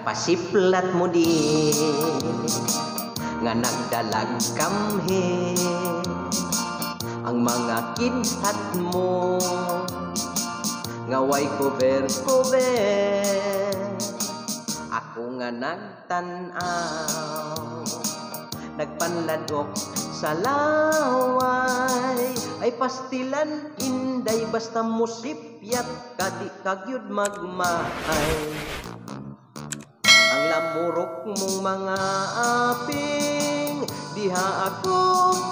Nagpasiplat mo di nga nagdalag kamhe ang mga kidhat mo nga way cover ako nga nagtan-aw nagpanladok sa laway ay pastilan inday basta musipyat kadi kagyud magmahay ang lamurok mong mga aping diha ako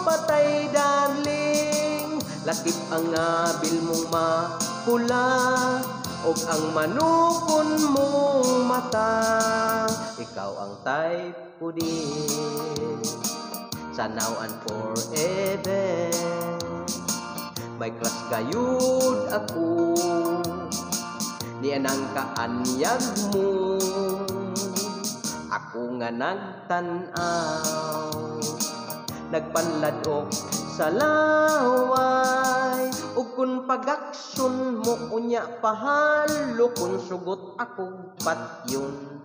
patay darling lakip ang abil mong mapula og ang manukon mong mata ikaw ang type ko din sa now and forever may crush gayud ako di anang kaanyag mo ako nga nagtan-aw nagpanladok sa laway ug kun pag-aksyon mo unya pahalo kun sugot ako patyon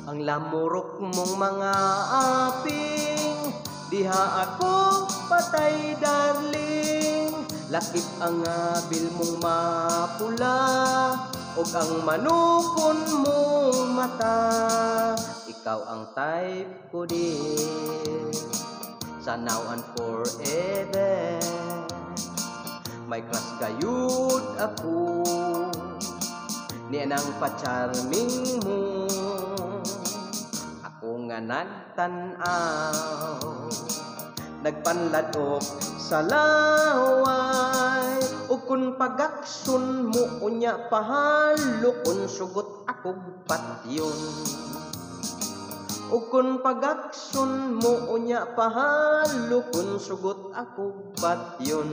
ang lamurok mong mga aping diha ako patay darling lakip ang abil mong mapula og ang manukon mong mata ikaw ang type ko din sa now and forever may crush gayud ako ni anang pa-charming mo ako nga nagtan-aw nagpanladok sa laway ug kun pag-aksyon mo unya pahalo kun sugot ako patyon ug kun pag-aksyon mo unya pahalo kun sugot ako patyon